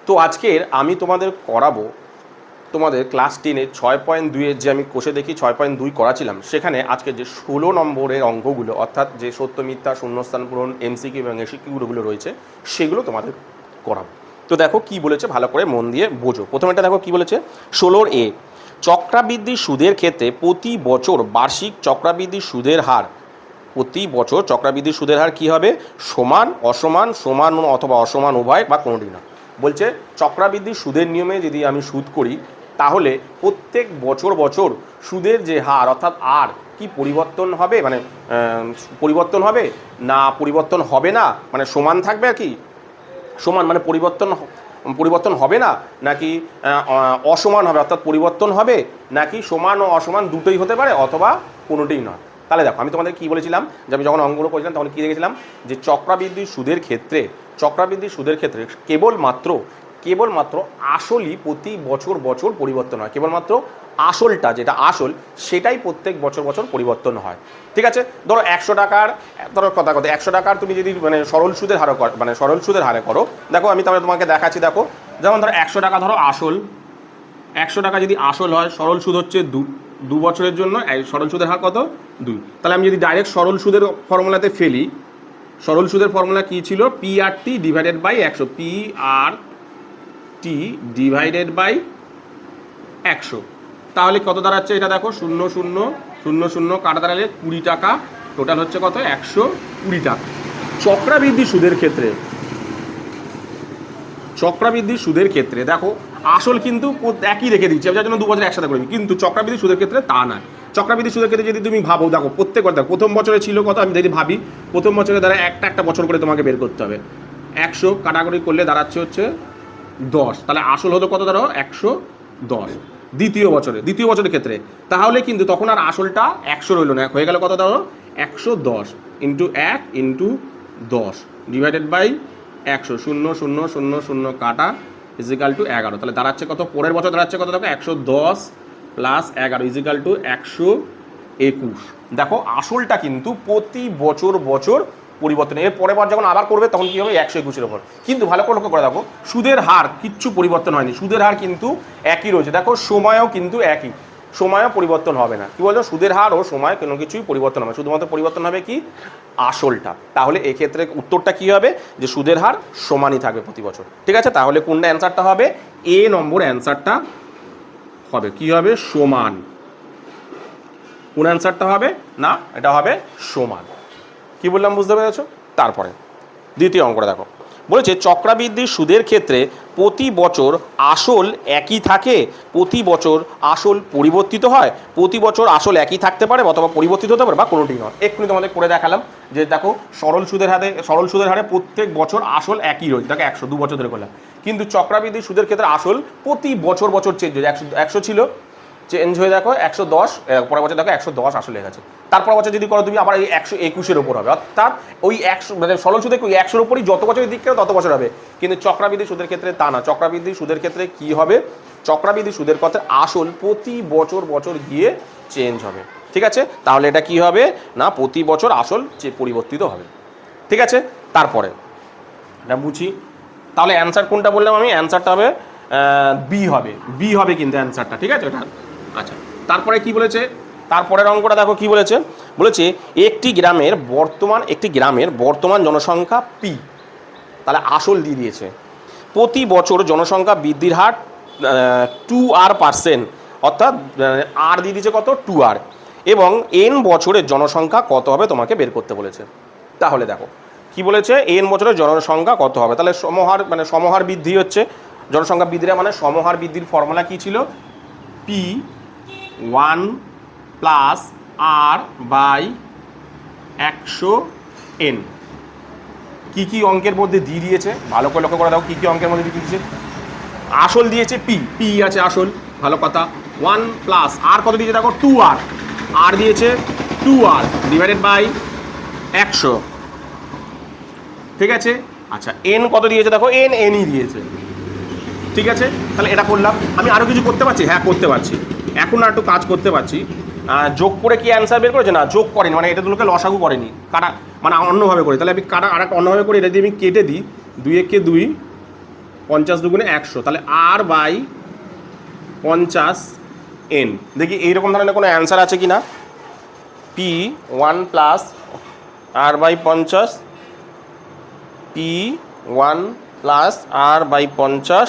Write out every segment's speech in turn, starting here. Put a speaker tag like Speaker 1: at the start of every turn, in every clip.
Speaker 1: তো আজকের আমি তোমাদের করাবো তোমাদের ক্লাস 10-এর 6.2-এর যে আমি কোষে দেখি 6.2 করাছিলাম, সেখানে আজকে যে 16 নম্বরের অঙ্কগুলো অর্থাৎ যে সত্য মিথ্যা শূন্যস্থান পূরণ এমসিকিউ এবং এসিকিউগুলো রয়েছে সেগুলো তোমাদের করাবো। তো দেখো কি বলেছে, ভালো করে মন দিয়ে বোঝো। প্রথমেটা দেখো কি বলেছে, 16 চক্রাবৃদ্ধি সুদের ক্ষেত্রে প্রতি বছর বার্ষিক চক্রাবৃদ্ধি সুদের হার, প্রতি বছর চক্রাবৃদ্ধি সুদের হার কী হবে, সমান অসমান, সমান অথবা অসমান উভয় বা কোনোটি না। বলছে চক্রাবৃদ্ধি সুদের নিয়মে যদি আমি সুদ করি তাহলে প্রত্যেক বছর বছর সুদের যে হার অর্থাৎ আর কি পরিবর্তন হবে, মানে পরিবর্তন হবে না পরিবর্তন হবে না, মানে সমান থাকবে আর কি, সমান মানে পরিবর্তন হবে না, নাকি অসমান হবে অর্থাৎ পরিবর্তন হবে, নাকি সমান ও অসমান দুটোই হতে পারে অথবা কোনোটিই নয়। তাহলে দেখো আমি তোমাদের কী বলেছিলাম, যে আমি যখন অঙ্কগুলো করেছিলাম তখন কী দেখেছিলাম, যে চক্রাবৃদ্ধি সুদের ক্ষেত্রে কেবলমাত্র আসলই প্রতি বছর বছর পরিবর্তন হয়, কেবলমাত্র আসলটা যেটা আসল সেটাই প্রত্যেক বছর বছর পরিবর্তন হয়। ঠিক আছে, ধরো 100 টাকার, ধরো কথা 100 টাকার তুমি যদি মানে সরল সুদের হারে করো, দেখো আমি তাহলে তোমাকে দেখাচ্ছি। দেখো যেমন ধরো 100 টাকা ধরো আসল, 100 টাকা যদি আসল হয়, সরল সুদ হচ্ছে দু বছরের জন্য, সরল সুদের হার কত 2। তাহলে আমি যদি ডাইরেক্ট সরল সুদের ফর্মুলাতে ফেলি, সরল সুদের ফর্মুলা কী ছিল, PRT divided by 100, PRT divided by 100। তাহলে কত দাঁড়াচ্ছে এটা দেখো, 0 0 0 0 কাটা দাঁড়ালে 20 টাকা, টোটাল হচ্ছে কত 120 টাকা। চক্রাবৃদ্ধি সুদের ক্ষেত্রে দেখো আসল কিন্তু একই রেখে দিচ্ছি, যার জন্য 2 বছর একসাথে করবি, কিন্তু চক্রাবৃদ্ধি সুদের ক্ষেত্রে তা না। চক্রাবৃদ্ধি সুদের ক্ষেত্রে যদি তুমি ভাবো, দেখো প্রত্যেকবার দেখো প্রথম বছরে ছিল কত, আমি যদি ভাবি প্রথম বছরে দ্বারা একটা বছর করে তোমাকে বের করতে হবে, 100 কাটাকুটি করলে দাঁড়াচ্ছে হচ্ছে 10, তাহলে আসল হলো কত ধরো 110। দ্বিতীয় বছরের ক্ষেত্রে তাহলে কিন্তু তখন আর আসলটা 100 রইল না, হয়ে গেল কত ধরো 110 ইন্টু 1 ইন্টু 10 ডিভাইডেড বাই 100, 0 0 0 0 কাটা ইজিক্যাল টু 11। তাহলে দাঁড়াচ্ছে কত, পরের বছর দাঁড়াচ্ছে কত দেখো 110 প্লাস 11 ইজিক্যাল টু 121। দেখো আসলটা কিন্তু প্রতি বছর বছর পরিবর্তন, এর পরের বার যখন আবার করবে তখন কী হবে 121-এর ওপর। কিন্তু ভালো করে লক্ষ্য করে দেখো সুদের হার কিচ্ছু পরিবর্তন হয়নি, সুদের হার কিন্তু একই রয়েছে। দেখো সময়ও কিন্তু একই, সময়ও পরিবর্তন হবে না। কি বলছো, সুদের হার ও সময় কোনো কিছুই পরিবর্তন হবে, শুধুমাত্র পরিবর্তন হবে কি আসলটা। তাহলে এক্ষেত্রে উত্তরটা কি হবে, যে সুদের হার সমানই থাকবে প্রতি বছর। ঠিক আছে, তাহলে কোনটা অ্যান্সারটা হবে, এ নম্বর অ্যান্সারটা হবে কি হবে, সমান। কোন অ্যান্সারটা হবে না, এটা হবে সমান। কি বললাম বুঝতে পেরেছো? তারপরে দ্বিতীয় অঙ্কটা দেখো, বলেছে চক্রাবৃদ্ধি সুদের ক্ষেত্রে প্রতি বছর আসল একই থাকে, প্রতি বছর আসল পরিবর্তিত হয়, প্রতি বছর আসল একই থাকতে পারে অথবা পরিবর্তিত হতে পারে বা কোনোটি নয়। এক্ষুনি তোমাদের করে দেখালাম যে দেখো সরল সুদের হারে প্রত্যেক বছর আসল একই রয়েছে, দেখো 100 2 বছর ধরে করলাম। কিন্তু চক্রাবৃদ্ধি সুদের ক্ষেত্রে আসল প্রতি বছর চেঞ্জ হয়ে যায়, 100 ছিল চেঞ্জ হয়ে দেখো 110, পরের বছর দেখো 110 আসলে গেছে। তারপর বছর যদি করো তুমি আবার এই 121-এর ওপর হবে, অর্থাৎ ওই 100 মানে সরল সুদে ওই 100-এর ওপরই যত বছরের দিক তত বছর হবে। কিন্তু চক্রাবৃদ্ধি সুদের ক্ষেত্রে তা না, চক্রাবৃদ্ধি সুদের ক্ষেত্রে কি হবে, চক্রাবৃদ্ধি সুদের ক্ষেত্রে আসল প্রতি বছর গিয়ে চেঞ্জ হবে। ঠিক আছে, তাহলে এটা কি হবে না, প্রতি বছর আসল পরিবর্তিত হবে। ঠিক আছে, তারপরে এটা বুঝি, তাহলে অ্যান্সার কোনটা বললাম আমি, অ্যান্সারটা হবে বি হবে কিন্তু অ্যান্সারটা। ঠিক আছে ওটা, আচ্ছা। তারপরে কি বলেছে, তারপরের অঙ্কটা দেখো কি বলেছে একটি গ্রামের বর্তমান জনসংখ্যা পি, তাহলে আসল দিয়ে দিয়েছে, প্রতি বছর জনসংখ্যা বৃদ্ধির হার 2r%, অর্থাৎ আর দিয়ে দিয়েছে কত 2r, এবং n বছরের জনসংখ্যা কত হবে তোমাকে বের করতে বলেছে। তাহলে দেখো কি বলেছে, n বছরের জনসংখ্যা কত হবে, তাহলে সমহার বৃদ্ধি হচ্ছে, জনসংখ্যা বৃদ্ধিরা মানে সমহার বৃদ্ধির ফর্মুলা কি ছিল, P1 plus R by 100n। কি অঙ্কের মধ্যে দিয়ে দিয়েছে ভালো করে লক্ষ্য করে দাও, কি অঙ্কের মধ্যে দিয়ে দিয়েছে, আসল দিয়েছে পি আছে আসল, ভালো কথা, 1 প্লাস আর কত দিয়েছে দেখো 2r, আর দিয়েছে 2r ডিভাইডেড বাই 100। ঠিক আছে, আচ্ছা n কত দিয়েছে দেখো, nই দিয়েছে। ঠিক আছে, তাহলে এটা করলাম। আমি আরও কিছু করতে পারছি, হ্যাঁ করতে পারছি, এখন আর একটু কাজ করতে পারছি। যোগ করে কি অ্যান্সার বের করেছে, না যোগ করেনি, মানে এটা দুটোকে লসাগু করেনি, কাটা মানে অন্যভাবে করে। তাহলে আমি কাটা আর একটা অন্যভাবে করে, এটা দিয়ে আমি কেটে দিই, 2 একে 2, 50 দুগুণে 100, তাহলে আর বাই 50 এন। দেখি এইরকম ধরনের কোনো অ্যান্সার আছে কি না। P1 plus R by 50, P1 plus R by 50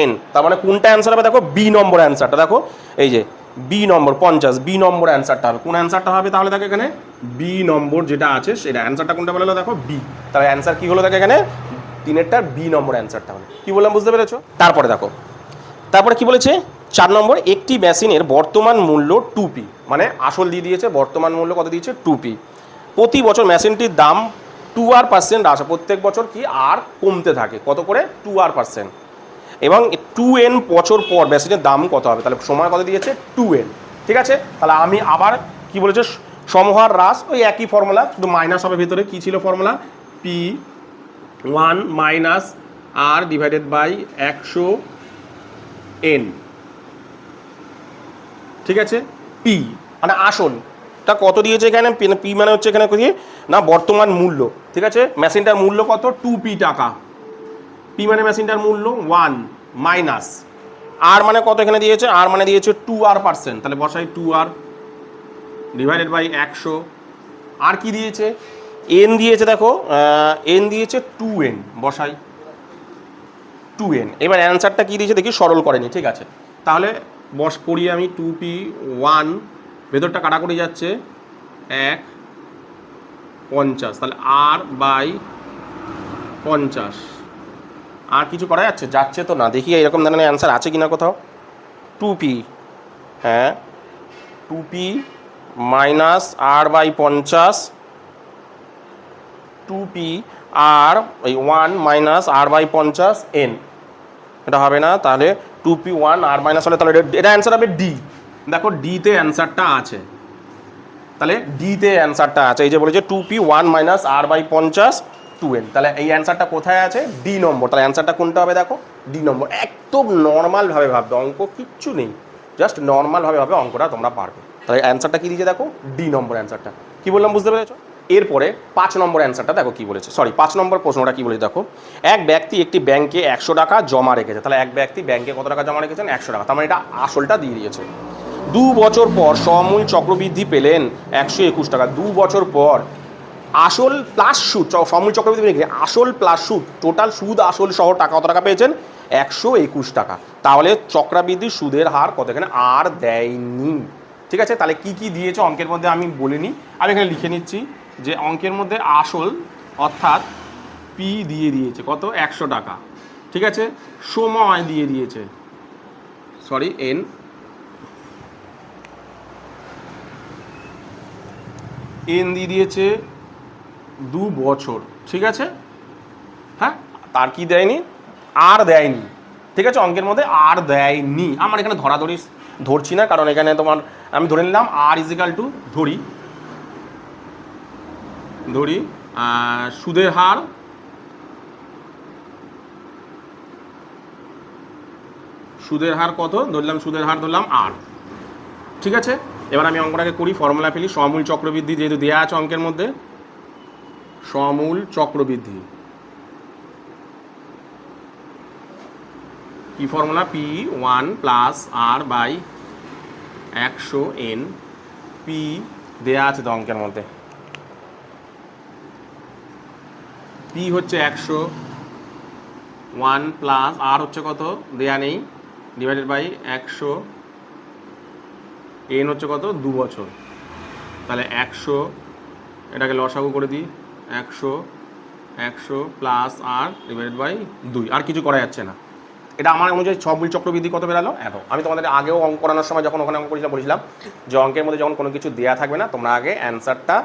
Speaker 1: n. তার মানে কোনটা অ্যান্সার হবে দেখো, বি নম্বর অ্যান্সারটা দেখো, এই যে বি নম্বর 50, বি নম্বর অ্যান্সারটা হবে। কোন অ্যান্সারটা হবে তাহলে দেখো এখানে, বি নম্বর যেটা আছে সেটা অ্যান্সারটা কোনটা বলে দেখো, বি। তাহলে অ্যান্সার কি হলো দেখো এখানে, 3-এরটার বি নম্বর অ্যান্সারটা হলো। কি বললাম বুঝতে পেরেছো? তারপরে দেখো, তারপরে কি বলেছে 4 নম্বর, একটি মেশিনের বর্তমান মূল্য 2p, মানে আসল দিয়ে দিয়েছে, বর্তমান মূল্য কত দিয়েছে 2p। প্রতি বছর মেশিনটির দাম 2% আসে, প্রত্যেক বছর কি আর কমতে থাকে, কত করে 2%। এবং 2n বছর পর মেশিনের দাম কত হবে, তাহলে সময় কত দিয়েছে 2n। ঠিক আছে, তাহলে আমি আবার কি বলেছে, সমহার হ্রাস, ওই একই ফর্মুলা, শুধু মাইনাস হবে ভিতরে। কি ছিল formula, P1 minus R divided by 100n। ঠিক আছে, পি মানে আসলটা কত দিয়েছে এখানে, পি মানে হচ্ছে এখানে কি না, বর্তমান মূল্য। ঠিক আছে, মেশিনটার মূল্য কত 2p টাকা, পি মানে মেশিনটার মূল্য 1 মাইনাস আর মানে কত এখানে দিয়েছে, আর মানে দিয়েছে 2r%, তাহলে বসাই 2r ডিভাইডেড বাই 100। আর কি দিয়েছে, এন দিয়েছে দেখো, এন দিয়েছে 2n, বসাই 2n। এবার অ্যান্সারটা কি দিয়েছে দেখি, সরল করেনি। ঠিক আছে, তাহলে বস করি আমি 2p1, ভেতরটা কাটাকুটি যাচ্ছে 150, তাহলে আর বাই 50। আর কিছু করা যাচ্ছে তো না, দেখি এরকম ধরনের অ্যান্সার আছে কিনা কোথাও। 2p, হ্যাঁ 2p minus R by 50, 2p আর ওই 1 মাইনাস আর বাই 50 n। এটা হবে না, তাহলে 2p1 আর মাইনাস হলে তাহলে এটা অ্যান্সার হবে ডি। দেখো ডিতে অ্যান্সারটা আছে, তাহলে ডিতে অ্যান্সারটা আছে, এই যে বলেছে 2p1 minus R by 50 2n, তাহলে এই অ্যান্সারটা কোথায় আছে, ডি নম্বর। তাহলে অ্যান্সারটা কোনটা হবে দেখো, ডি নম্বর। একদম নর্মালভাবে ভাববে, অঙ্ক কিচ্ছু নেই, জাস্ট নর্মালভাবে ভাবে অঙ্কটা তোমরা পারবে। তাহলে অ্যান্সারটা কি দিয়েছে দেখো, ডি নম্বর অ্যান্সারটা। কি বললাম বুঝতে পেরেছো? এরপরে 5 নম্বর অ্যান্সারটা দেখো কি বলেছে, সরি 5 নম্বর প্রশ্নটা কি বলেছে দেখো, এক ব্যক্তি একটি ব্যাংকে 100 টাকা জমা রেখেছে। তাহলে এক ব্যক্তি ব্যাংকে কত টাকা জমা রেখেছেন, 100 টাকা, তার মানে এটা আসলটা দিয়ে দিয়েছে। 2 বছর পর সমূল চক্রবৃদ্ধি পেলেন 121 টাকা। 2 বছর পর আসল প্লাস সুদ, সমূল চক্রবৃদ্ধি পেলেন আসল প্লাস সুদ, টোটাল সুদ আসল সহ টাকা কত টাকা পেয়েছেন, 121 টাকা। তাহলে চক্রবৃদ্ধির সুদের হার কত, এখানে আর দেয়নি। ঠিক আছে, তাহলে কি কি দিয়েছে অঙ্কের মধ্যে আমি বলিনি, আমি এখানে লিখে নিচ্ছি যে অঙ্কের মধ্যে আসল অর্থাৎ পি দিয়ে দিয়েছে কত, 100 টাকা। ঠিক আছে, সময় দিয়ে দিয়েছে, সরি এন, এন দিয়ে দিয়েছে 2 বছর। ঠিক আছে, হ্যাঁ, তার কি দেয়নি, আর দেয়নি। ঠিক আছে, অঙ্কের মধ্যে আর দেয়নি। আমার এখানে ধরাধরি ধরছি না, কারণ এখানে তোমার আমি ধরে নিলাম আর ইজিক্যাল টু ধরি সুদের হার, সুদের হার কত ধরলাম, সুদের হার ধরলাম আর। ঠিক আছে, এবার আমি অঙ্কটাকে করি, ফর্মুলা ফেলি। সমূল চক্রবৃদ্ধি যেহেতু দেওয়া আছে অঙ্কের মধ্যে, সমূল চক্রবৃদ্ধি কি formula, P1 plus R by 100n। P দেয়া আছে তো অঙ্কের মধ্যে, পি হচ্ছে 100, 1 প্লাস আর হচ্ছে কত দেয়া নেই, ডিভাইডেড বাই 100, এন হচ্ছে কত 2 বছর। তাহলে 100, এটাকে লসাগু করে দিই, 100 প্লাস আর ডিভাইডেড বাই 2। আর কিছু করা যাচ্ছে না। এটা আমার অনুযায়ী সমূল চক্রবৃদ্ধি কত বেরালো এত। আমি তোমাদের আগেও অঙ্ক করানোর সময় যখন ওখানে অঙ্ক বলেছিলাম যে অঙ্কের মধ্যে যখন কোনো কিছু দেয়া থাকবে না, তোমরা আগে অ্যান্সারটা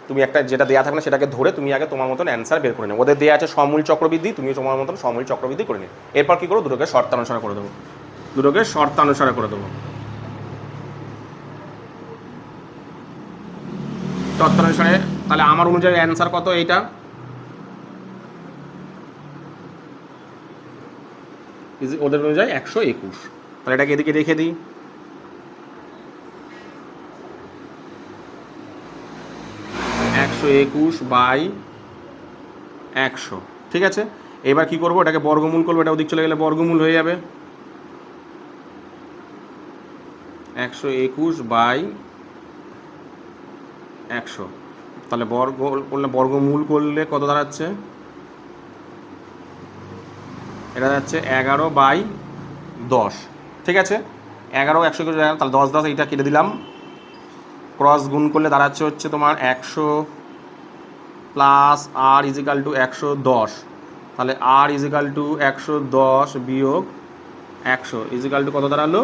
Speaker 1: তুমি একটা যেটা দেয়া থাকবে না সেটাকে ধরে তুমি আগে তোমার মতন অ্যান্সার বের করে নেবে। ওদের দেয়া আছে সমূল চক্রবৃদ্ধি, তুমি তোমার মতন সমূল চক্রবৃদ্ধি করে নেবে। এরপর কী করো, দুটোকে শর্তানুসারে করে দেবো, দুটোকে শর্তানুসারে করে দেবো। শর্তানুসারে তাহলে আমার অনুযায়ী অ্যান্সার কত, এইটা ওদের অনুযায়ী 121। তাহলে এটাকে এদিকে রেখে দিই, 121 বাই 100। ঠিক আছে, এবার কি করবো, এটাকে বর্গমূল করবো, এটা ওদিক চলে গেলে বর্গমূল হয়ে যাবে 121/100। তাহলে বর্গ করলে বর্গমূল করলে কত দাঁড়াচ্ছে, এটা যাচ্ছে 11/10। ঠিক আছে, 11 121, তাহলে 10 10 এইটা কেটে দিলাম, ক্রস গুণ করলে দাঁড়াচ্ছে হচ্ছে তোমার 100 প্লাস আর ইজিক্যাল টু 110। তাহলে আর ইজিক্যাল টু 110 বিয়োগ 100 ইজিক্যাল টু কত দাঁড়ালো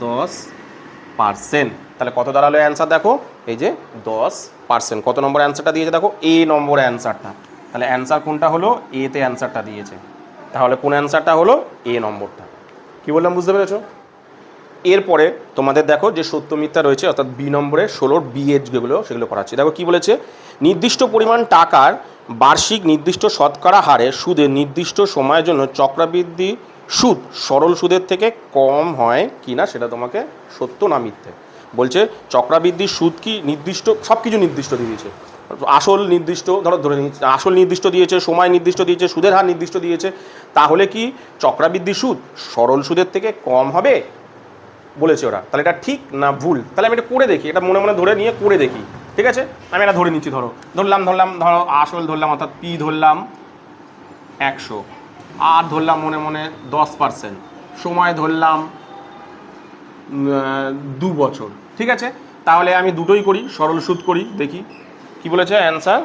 Speaker 1: 10%। তাহলে কত দাঁড়ালো অ্যান্সার দেখো, এই যে 10%। কত নম্বর অ্যান্সারটা দিয়েছে দেখো, এ নম্বর অ্যান্সারটা। তাহলে অ্যান্সার কোনটা হলো, এতে অ্যান্সারটা দিয়েছে। তাহলে কোন অ্যান্সারটা হলো, এ নম্বরটা। কি বললাম বুঝতে পেরেছো? এরপরে তোমাদের দেখো যে সত্য মিথ্যা রয়েছে, অর্থাৎ বি নম্বরে 16 বিএড যেগুলো সেগুলো করাচ্ছি। দেখো কি বলেছে, নির্দিষ্ট পরিমাণ টাকার বার্ষিক নির্দিষ্ট শতকরা হারে সুদের নির্দিষ্ট সময়ের জন্য চক্রবৃদ্ধি সুদ সরল সুদের থেকে কম হয় কি না সেটা তোমাকে সত্য না মিথ্যে বলছে। চক্রবৃদ্ধি সুদ কি নির্দিষ্ট, সব কিছু নির্দিষ্ট দিয়েছে, আসল নির্দিষ্ট, ধরে নিচ্ছি আসল নির্দিষ্ট দিয়েছে, সময় নির্দিষ্ট দিয়েছে, সুদের হার নির্দিষ্ট দিয়েছে। তাহলে কি চক্রবৃদ্ধি সুদ সরল সুদের থেকে কম হবে বলেছে ওরা? তাহলে এটা ঠিক না ভুল? তাহলে আমি এটা করে দেখি, এটা মনে মনে ধরে নিয়ে করে দেখি। ঠিক আছে, আমি এটা ধরে নিচ্ছি। ধরো আসল ধরলাম, অর্থাৎ পি ধরলাম 100, আর ধরলাম মনে মনে 10%, সময় ধরলাম 2 বছর। ঠিক আছে, তাহলে আমি দুটোই করি, সরল সুদ করি, দেখি কি বলেছে অ্যান্সার।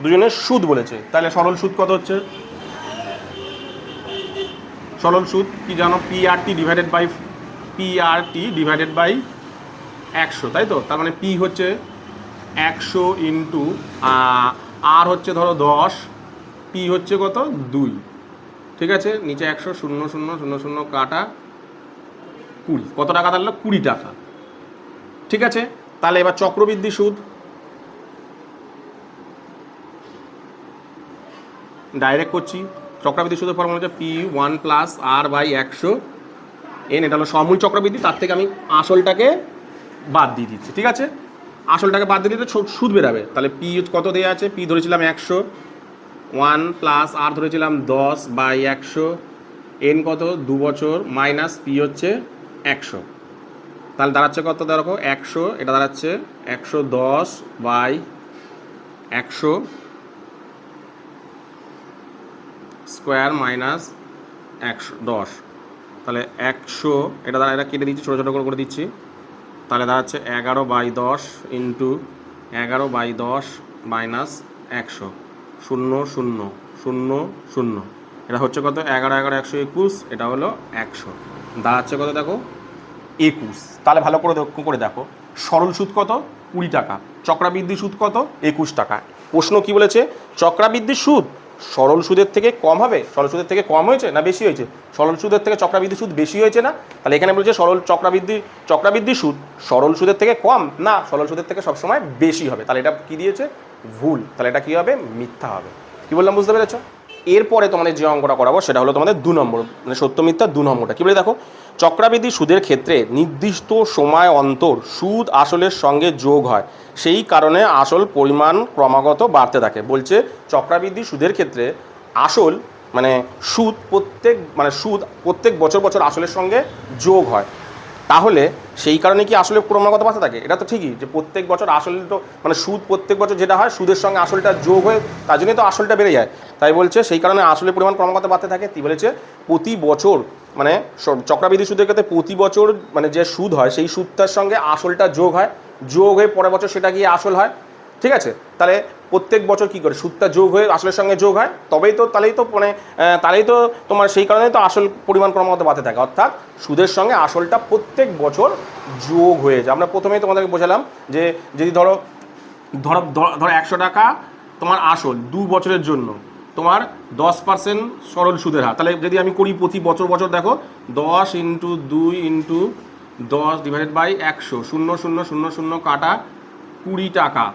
Speaker 1: দুজনের সুদ বলেছে, তাহলে সরল সুদ কত হচ্ছে, সরল সুদ কি জানো, পিআরটি ডিভাইডেড বাই 100, তাই তো? তার মানে পি হচ্ছে 100 ইন্টু আর হচ্ছে ধরো 10, পি হচ্ছে কত 2। ঠিক আছে, নিচে 100 0 0 0 0 কাটা 20, কত টাকা দাঁড়ালো 20 টাকা। ঠিক আছে, তাহলে এবার চক্রবৃদ্ধি সুদ ডাইরেক্ট করছি। চক্রবৃদ্ধি সুদের ফর্মুলা হচ্ছে P1 plus R by 100 N, এটা হলো সমূল চক্রবৃদ্ধি। তার থেকে আমি আসলটাকে বাদ দিয়ে দিচ্ছি। ঠিক আছে, আসলটাকে বাদ দিয়ে দিতে সুদ বেরাবে। তাহলে পি কত দেওয়া আছে, পি ধরেছিলাম 100, 1 প্লাস আর ধরেছিলাম 10/100, এন কত 2 বছর, মাইনাস পি হচ্ছে 100। তাহলে দাঁড়াচ্ছে কত দেখো 100, এটা দাঁড়াচ্ছে 110/100 স্কোয়ার মাইনাস 110। তাহলে 100, এটা দ্বারা এটা কেটে দিচ্ছি, ছোটো ছোটো করে দিচ্ছি। তাহলে দাঁড়াচ্ছে 11/10 ইন্টু 11/10 মাইনাস 100, 0 0 0 0, এটা হচ্ছে কত 11 11 121, এটা হলো 100, দাঁড়াচ্ছে কত দেখো 21। তাহলে ভালো করে দেখো, সরল সুদ কত 20 টাকা, চক্রবৃদ্ধি সুদ কত 21 টাকা। প্রশ্ন কি বলেছে, চক্রবৃদ্ধি সুদ সরল সুদের থেকে কম হবে, সরল সুদের থেকে কম হয়েছে না বেশি হয়েছে? সরল সুদের থেকে চক্রবৃদ্ধি সুদ বেশি হয়েছে না? তাহলে এখানে বলছে চক্রবৃদ্ধি সুদ সরল সুদের থেকে কম না, সরল সুদের থেকে সবসময় বেশি হবে। তাহলে এটা কি দিয়েছে, ভুল। তাহলে এটা কি হবে, মিথ্যা হবে। কি বললাম বুঝতে পেরেছ? এরপরে তোমাদের যে অঙ্কটা করাবো সেটা হলো তোমাদের 2 নম্বর, মানে সত্য মিথ্যা 2 নম্বরটা। কি বলে দেখো, চক্রবৃদ্ধি সুদের ক্ষেত্রে নির্দিষ্ট সময় অন্তর সুদ আসলের সঙ্গে যোগ হয়, সেই কারণে আসল পরিমাণ ক্রমাগত বাড়তে থাকে। বলছে চক্রবৃদ্ধি সুদের ক্ষেত্রে আসল মানে সুদ প্রত্যেক বছর বছর আসলের সঙ্গে যোগ হয়, তাহলে সেই কারণে কি আসলে ক্রমাগত বাড়তে থাকে? এটা তো ঠিকই, যে প্রত্যেক বছর আসল তো মানে সুদ প্রত্যেক বছর যেটা হয় সুদের সঙ্গে আসলটা যোগ হয়ে তার জন্যই তো আসলটা বেড়ে যায়। তাই বলছে সেই কারণে আসলের পরিমাণ ক্রমাগত বাড়তে থাকে। কি বলেছে, প্রতি বছর মানে চক্রবৃদ্ধি সুদের ক্ষেত্রে প্রতি বছর মানে যে সুদ হয় সেই সুদটার সঙ্গে আসলটা যোগ হয়, যোগ হয়ে পরের বছর সেটা গিয়ে আসল হয়। ঠিক আছে, তাহলে প্রত্যেক বছর কি করে সুদটা যোগ হয়ে আসলের সঙ্গে যোগ হয়, তাহলেই তো তোমার সেই কারণেই তো আসল পরিমাণ ক্রমাগত বাড়তে থাকে, অর্থাৎ সুদের সঙ্গে আসলটা প্রত্যেক বছর যোগ হয়ে যায়। আমরা প্রথমেই তোমাদেরকে বোঝালাম যে যদি ধরো 100 টাকা তোমার আসল 2 বছরের জন্য, তোমার 10% সরল সুদের হার। তাহলে যদি আমি করি প্রতি বছর দেখো 10 ইন্টু 2 ইন্টু 10 ডিভাইডেড বাই 100, 0 0 0 0 কাটা 20 টাকা।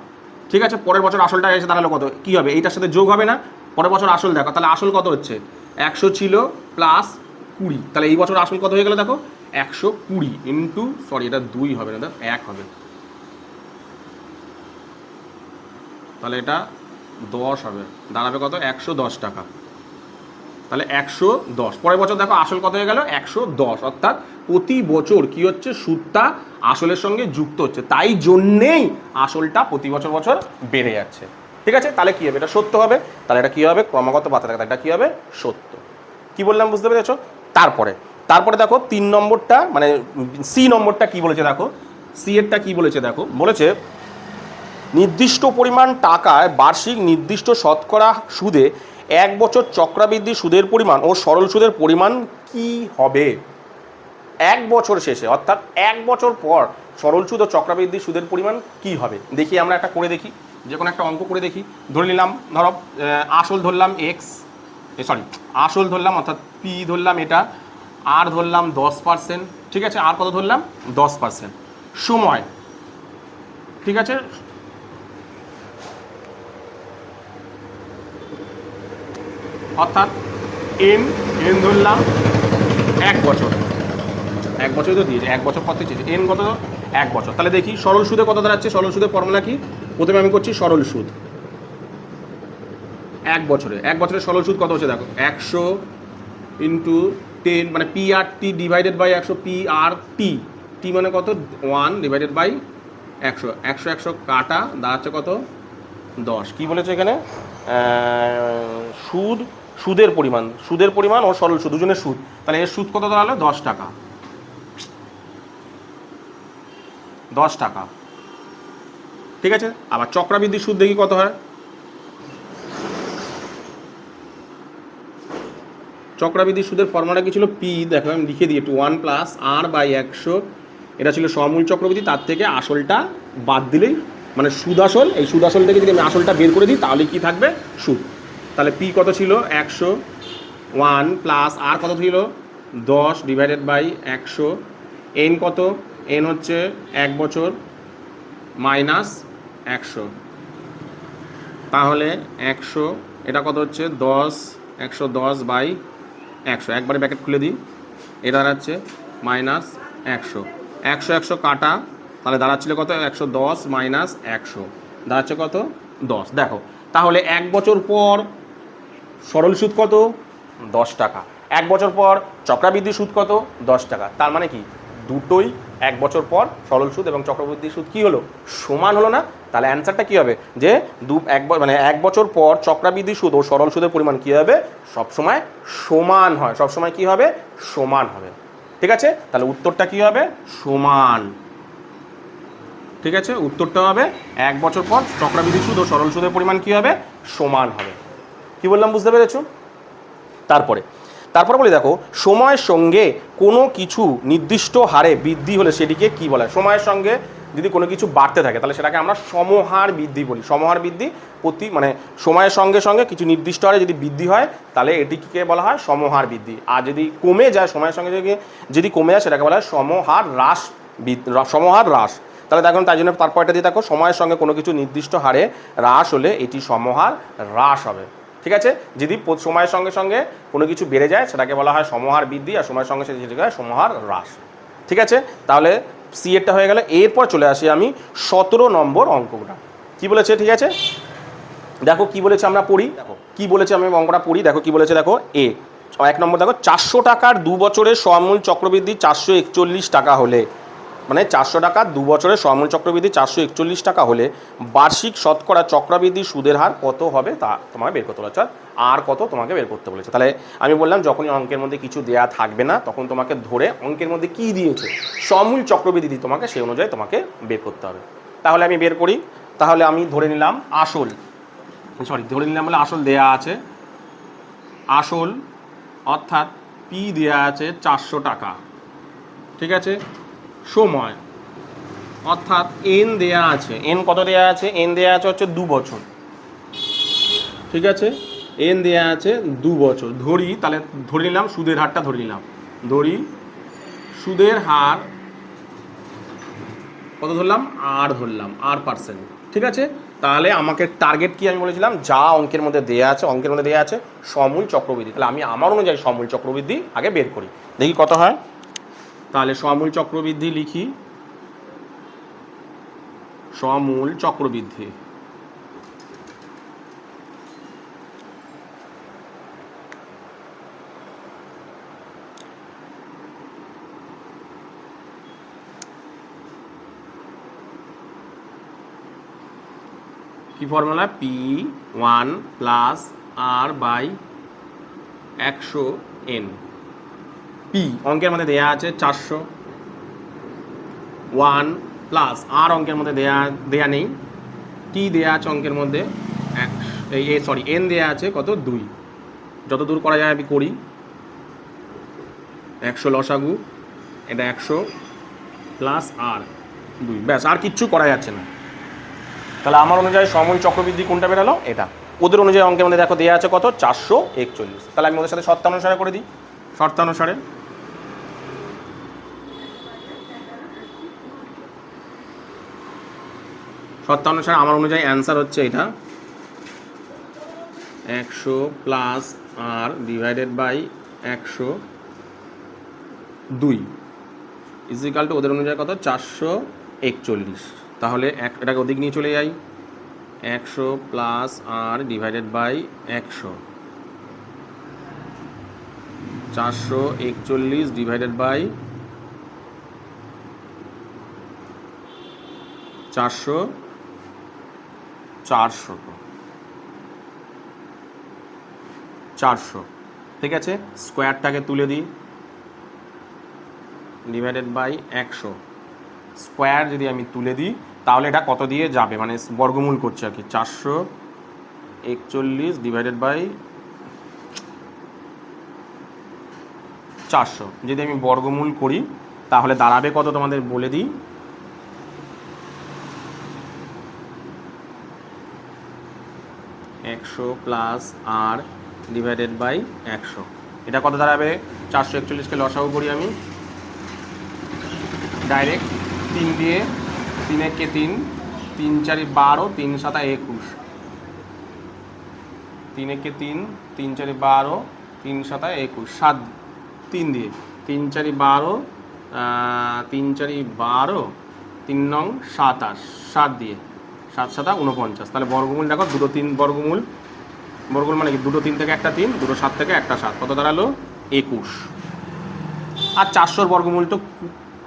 Speaker 1: ঠিক আছে, পরের বছর আসলটা এসে দাঁড়ালো কত, কী হবে, এইটার সাথে যোগ হবে না, পরের বছর আসল দেখো, তাহলে আসল কত হচ্ছে 100 ছিল প্লাস 20, তাহলে এই বছর আসল কত হয়ে গেল দেখো 120 ইন্টু, সরি এটা 2 হবে না, 1 হবে, তাহলে এটা 10 হবে, দাঁড়াবে কত 110 টাকা। তাহলে 110। পরের বছর দেখো আসল কত হয়ে গেল 110, অর্থাৎ প্রতি বছর কি হচ্ছে সুদটা আসলের সঙ্গে যুক্ত হচ্ছে, তাই জন্যেই আসলটা প্রতি বছর বছর বেড়ে যাচ্ছে। ঠিক আছে, তাহলে কি হবে, এটা সত্য হবে, তাহলে এটা কি হবে ক্রমাগত বাড়তে থাকে, এটা কি হবে সত্য। কি বললাম বুঝতে পেরেছো? তারপরে দেখো 3 নম্বরটা মানে সি নম্বরটা কি বলেছে দেখো, সি এরটা কি বলেছে দেখো, বলেছে নির্দিষ্ট পরিমাণ টাকায় বার্ষিক নির্দিষ্ট শতকরা সুদে 1 বছর চক্রবৃদ্ধি সুদের পরিমাণ ও সরল সুদের পরিমাণ কি হবে। 1 বছর শেষে অর্থাৎ 1 বছর পর সরল সুদ ও চক্রবৃদ্ধি সুদের পরিমাণ কি হবে। দেখি আমরা একটা করে দেখি, যে কোনো একটা অঙ্ক করে দেখি। ধরে নিলাম, ধরো আসল ধরলাম এক্স, আসল ধরলাম অর্থাৎ পি ধরলাম, এটা আর ধরলাম 10%, ঠিক আছে, আর কত ধরলাম 10%, সময়, ঠিক আছে, অর্থাৎ এন ধরলাম 1 বছর, 1 বছরই তো দিয়েছে, 1 বছর কত চেয়েছে, এন কত 1 বছর। তাহলে দেখি সরল সুদে কত দাঁড়াচ্ছে, সরল সুদের ফর্মুলা কি, প্রথমে আমি করছি সরল সুদ 1 বছরে, 1 বছরের সরল সুদ কত হচ্ছে দেখো 100 ইন্টু 10 মানে P R T divided by 100, P R T, T মানে কত 1 ডিভাইডেড বাই 100, 100 কাটা দাঁড়াচ্ছে কত 10। কি বলেছে এখানে সুদের পরিমাণ ও সরল সুদ দুজনের সুদ, তাহলে এর সুদ কত দাঁড়ালো 10 টাকা, 10 টাকা, ঠিক আছে। আবার চক্রবৃদ্ধির সুদ দেখি কত হয়, চক্রবৃদ্ধির সুদের ফর্মুলা কি ছিল, পি দেখো আমি লিখে দিই একটু, 1 প্লাস আর বাই 100, এটা ছিল সমূল চক্রবৃদ্ধি, তার থেকে আসলটা বাদ দিলেই মানে সুদ আসল, এই সুদ আসল থেকে যদি আমি আসলটা বের করে দিই তাহলে কি থাকবে সুদ। তাহলে পি কত ছিল 100, 1 প্লাস আর কত ছিল 10 ডিভাইডেড বাই 100, এন কত, এন হচ্ছে 1 বছর মাইনাস 100, তাহলে 100 এটা কত হচ্ছে 10, 110 বাই 100, একবারে ব্র্যাকেট খুলে দিই, এটা দাঁড়াচ্ছে মাইনাস 100, 100 কাটা, তাহলে দাঁড়াচ্ছিল কত 110 মাইনাস 100 দাঁড়াচ্ছে কত 10। দেখো তাহলে 1 বছর পর সরল সুদ কত 10 টাকা, 1 বছর পর চক্রবৃদ্ধি সুদ কত 10 টাকা, তার মানে কি দুটোই 1 বছর পর সরল সুদ এবং চক্রবৃদ্ধি সুদ কি হলো সমান হলো না। তাহলে অ্যান্সারটা কি হবে যে 1 বছর পর চক্রবৃদ্ধি সুদ ও সরল সুদের পরিমাণ কি হবে সবসময় সমান হয়, সবসময় কি হবে সমান হবে, ঠিক আছে। তাহলে উত্তরটা কি হবে সমান, ঠিক আছে, উত্তরটা হবে 1 বছর পর চক্রবৃদ্ধি সুদ ও সরল সুদের পরিমাণ কি হবে সমান হবে। কি বললাম বুঝতে পেরেছো? তারপরে বলি দেখো সময়ের সঙ্গে কোনো কিছু নির্দিষ্ট হারে বৃদ্ধি হলে সেটিকে কি বলে। সময়ের সঙ্গে যদি কোনো কিছু বাড়তে থাকে তাহলে সেটাকে আমরা সমহার বৃদ্ধি বলি। সমহার বৃদ্ধি মানে সময়ের সঙ্গে সঙ্গে কিছু নির্দিষ্ট হারে যদি বৃদ্ধি হয় তাহলে এটিকে বলা হয় সমহার বৃদ্ধি, আর যদি কমে যায় সময়ের সঙ্গে যদি কমে যায় সেটাকে বলা হয় সমহার হ্রাস। তাহলে দেখুন তাই জন্য তারপরটা দিয়ে দেখো সময়ের সঙ্গে কোনো কিছু নির্দিষ্ট হারে হ্রাস হলে এটি সমহার হ্রাস হবে, ঠিক আছে। যদি সময়ের সঙ্গে সঙ্গে কোনো কিছু বেড়ে যায় সেটাকে বলা হয় সমহার বৃদ্ধি, আর সময়ের সঙ্গে সেটাকে হয় সমহার হ্রাস, ঠিক আছে। তাহলে সি এরটা হয়ে গেল। এরপর চলে আসি আমি 17 নম্বর অঙ্কটা কি বলেছে, ঠিক আছে। দেখো কি বলেছে আমরা পড়ি, দেখো কি বলেছে আমি অঙ্কটা পড়ি, দেখো কি বলেছে দেখো 1 নম্বর দেখো 400 টাকার 2 বছরের সমূল চক্রবৃদ্ধি 441 টাকা হলে, মানে 400 টাকা 2 বছরের সমূল চক্রবৃদ্ধি 441 টাকা হলে বার্ষিক শতকরা চক্রবৃদ্ধি সুদের হার কত হবে তা তোমাকে বের করতে বলেছে, আর কত তোমাকে বের করতে বলেছে। তাহলে আমি বললাম যখনই অঙ্কের মধ্যে কিছু দেয়া থাকবে না তখন তোমাকে ধরে অঙ্কের মধ্যে কি দিয়েছে সমূল চক্রবৃদ্ধি তোমাকে সেই অনুযায়ী তোমাকে বের করতে হবে। তাহলে আমি বের করি, তাহলে আমি ধরে নিলাম আসল দেয়া আছে, আসল অর্থাৎ পি দেয়া আছে 400 টাকা, ঠিক আছে। সময় অর্থাৎ এন দেয়া আছে, এন কত দেয়া আছে, এন দেয়া আছে হচ্ছে 2 বছর, ঠিক আছে, এন দেয়া আছে 2 বছর। ধরি তাহলে ধরে নিলাম সুদের হারটা সুদের হার কত ধরলাম আর পার্সেন্ট, ঠিক আছে। তাহলে আমাকে টার্গেট কি আমি বলেছিলাম যা অঙ্কের মধ্যে দেয়া আছে সমূল চক্রবৃদ্ধি, তাহলে আমি আমার অনুযায়ী সমূল চক্রবৃদ্ধি আগে বের করি, দেখি কত হয়। তাহলে সমূল চক্রবৃদ্ধি লিখি, সমূল চক্রবৃদ্ধি কি formula? P1 plus R by 100 N। P অঙ্কের মধ্যে দেয়া আছে 400, 1 প্লাস R অঙ্কের মধ্যে দেয়া নেই, T দেয়া আছে অঙ্কের মধ্যে N দেয়া আছে কত? 2। যত দূর করা যায় আমি করি। 100 লসাগু, এটা 100 প্লাস R 2, ব্যাস, আর কিচ্ছু করা যাচ্ছে না। তাহলে আমার অনুযায়ী সময় চক্রবৃদ্ধি কোনটা বেরালো? এটা। ওদের অনুযায়ী অঙ্কের মধ্যে দেখো দেওয়া আছে কত? 441। তাহলে আমি ওদের সাথে শর্তানুসারে করে দিই। শর্তানুসারে আমার অনুযায়ী অ্যান্সার হচ্ছে এটা 100 plus R divided by 102 equal to ওদের অনুযায়ী কত? 441। তাহলে এটাকে ওদিক নিয়ে চলে যাই, 100 plus R divided by 100, 441 divided by 400, 400, ঠিক আছে। স্কোয়ারটাকে তুলে দিই, ডিভাইডেড বাই 100 স্কোয়ার যদি আমি তুলে দিই তাহলে এটা কত দিয়ে যাবে, মানে বর্গমূল করছে আর কি। 441 ডিভাইডেড বাই 400 যদি আমি বর্গমূল করি তাহলে দাঁড়াবে কত তোমাদের বলে দিই, 100 প্লাস R ডিভাইডেড বাই 100। এটা কত দাঁড়াবে? 441কে লসাগু করি আমি ডাইরেক্ট 3 দিয়ে, 3 একে 3, 3 4 12, 3 7 21, 3 একে 3, 3 4 12, 3 7 21, 7 3 দিয়ে, 3 4 12, 3 4 12, 3 9 27, 7 দিয়ে, 7 7 49। তাহলে বর্গমূল দেখো, দুটো 3 বর্গমূল মানে কি? দুটো 3 থেকে একটা 3, দুটো 7 থেকে একটা 7, কত দাঁড়ালো? 21। আর 400 বর্গমূল তো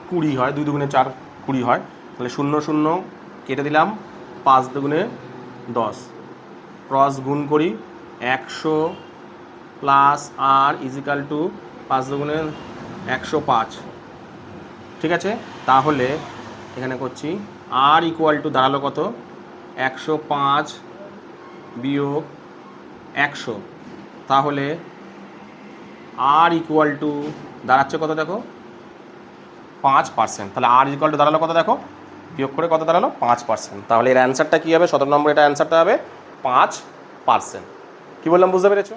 Speaker 1: 20 হয়, 2 দুগুণে 4 20 হয়। তাহলে 0 0 কেটে দিলাম, 5 দুগুণে 10, ক্রস গুণ করি, 100 প্লাস R ইজিক্যাল টু 5 দুগুণে 105, ঠিক আছে। তাহলে এখানে করছি R ইকুয়াল টু দাঁড়ালো কত? 105 বিয়োগ 100, তাহলে R ইকুয়াল টু দাঁড়াচ্ছে কত দেখো? 5%। তাহলে R ইকুয়াল টু দাঁড়ালো কত দেখো? বিয়োগ করে কত দাঁড়ালো? 5%। তাহলে এর অ্যান্সারটা কী হবে? 17 নম্বর এটা অ্যান্সারটা হবে 5%। কী বললাম বুঝতে পেরেছো?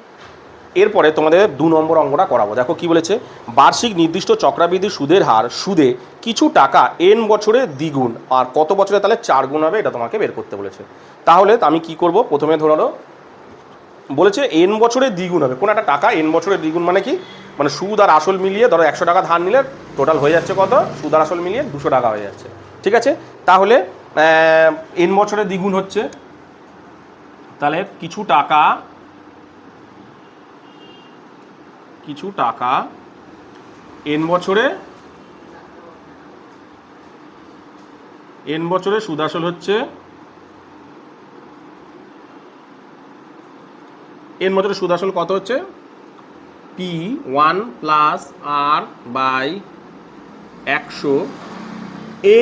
Speaker 1: এরপরে তোমাদের 2 নম্বর অঙ্কটা করাবো। দেখো কি বলেছে, বার্ষিক নির্দিষ্ট চক্রবৃদ্ধি সুদের হার সুদে কিছু টাকা n বছরে দ্বিগুণ আর কত বছরে তাহলে 4 গুণ হবে, এটা তোমাকে বের করতে বলেছে। তাহলে আমি কি করব? প্রথমে ধরো বলেছে n বছরে দ্বিগুণ হবে, কোন একটা টাকা n বছরে দ্বিগুণ মানে কি? মানে সুদ আর আসল মিলিয়ে ধরো 100 টাকা ধার নিলে টোটাল হয়ে যাচ্ছে কত? সুদ আর আসল মিলিয়ে 200 টাকা হয়ে যাচ্ছে, ঠিক আছে। তাহলে n বছরে দ্বিগুণ হচ্ছে, তাহলে কিছু টাকা n বছরে সুদ আসল হচ্ছে, n বছরে সুদ আসল কত হচ্ছে? P1 plus R by 100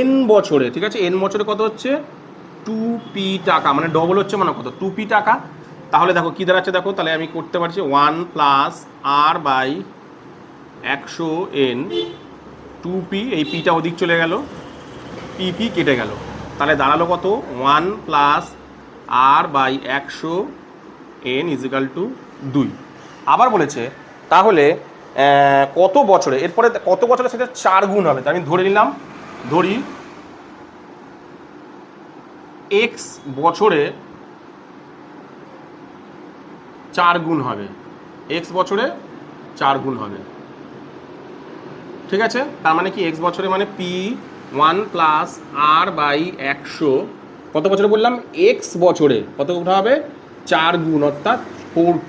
Speaker 1: n বছরে, ঠিক আছে। n বছরে কত হচ্ছে? 2p টাকা, মানে ডবল হচ্ছে, মানে কত? 2p টাকা। তাহলে দেখো কী দাঁড়াচ্ছে দেখো, তাহলে আমি করতে পারছি 1 plus R by 100 n 2p, এই পিটা ওদিক চলে গেল, p কেটে গেল, তাহলে দাঁড়ালো কত? 1 plus R by 100 n equal to 2। আবার বলেছে তাহলে কত বছরে, এরপরে কত বছরে সেটা 4 গুণ হবে। আমি ধরে নিলাম, ধরি x বছরে 4 গুণ হবে, x বছরে 4 গুণ হবে, ঠিক আছে। তার মানে কি x বছরে মানে P1 প্লাস R বাই 100 কত বছরে বললাম? x বছরে কত হবে? 4 গুণ, অর্থাৎ 4p,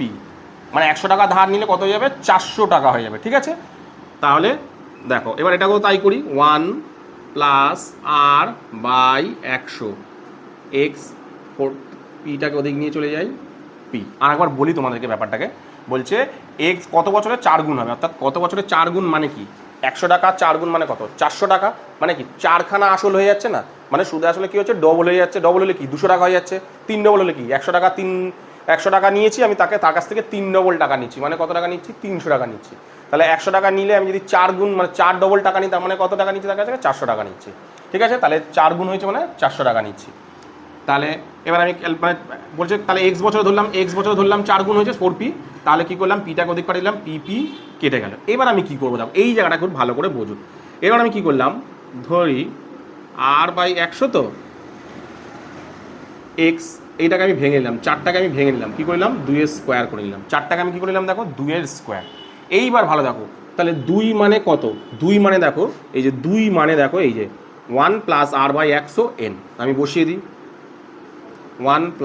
Speaker 1: মানে 100 টাকা ধার নিলে কত হয়ে যাবে? 400 টাকা হয়ে যাবে, ঠিক আছে। তাহলে দেখো এবার এটাকেও তাই করি, 1 প্লাস R বাই 100 x পিটাকে ওদিক নিয়ে চলে যাই, পি। আর একবার বলি তোমাদেরকে ব্যাপারটাকে, বলছে এক্স কত বছরে 4 গুণ হবে, অর্থাৎ কত বছরে 4 গুণ মানে কি, 100 টাকা 4 গুণ মানে কত, 400 টাকা, মানে কি 4খানা আসল হয়ে যাচ্ছে না, মানে সুদে আসলে কি হচ্ছে, ডবল হয়ে যাচ্ছে। ডবল হলে কি 200 টাকা হয়ে যাচ্ছে, 3 ডবল হলে কি 100 টাকা নিয়েছি আমি, তার কাছ থেকে 3 ডবল টাকা নিচ্ছি, মানে কত টাকা নিচ্ছি, 300 টাকা নিচ্ছি। তাহলে 100 টাকা নিলে আমি যদি 4 গুণ মানে 4 ডবল টাকা নিই, তার মানে কত টাকা নিচ্ছি, তার কাছে 400 টাকা নিচ্ছি। ঠিক আছে, তাহলে 4 গুণ হয়েছে মানে 400 টাকা নিচ্ছি। তাহলে এবার আমি মানে বলছে তাহলে এক্স বছর ধরলাম 4 গুণ হয়েছে 4p, তাহলে কি করলাম, পিটাকে ওদিক পাঠিয়ে দিলাম, পিপি কেটে গেল। এবার আমি কি করবো, দেখো এই জায়গাটা খুব ভালো করে বোঝো। এবার আমি কি করলাম, ধরি r/100, তো এক্স এইটাকে আমি ভেঙে নিলাম, 4টাকে আমি ভেঙে নিলাম, কী করলাম 2 স্কোয়ার করে নিলাম, 4টাকে আমি কী করে নিলাম, দেখো 2 স্কোয়ার। এইবার ভালো দেখো, তাহলে 2 মানে কত, 2 মানে দেখো এই যে 2 মানে দেখো এই যে 1 + r/100 n, আমি বসিয়ে দিই 1 +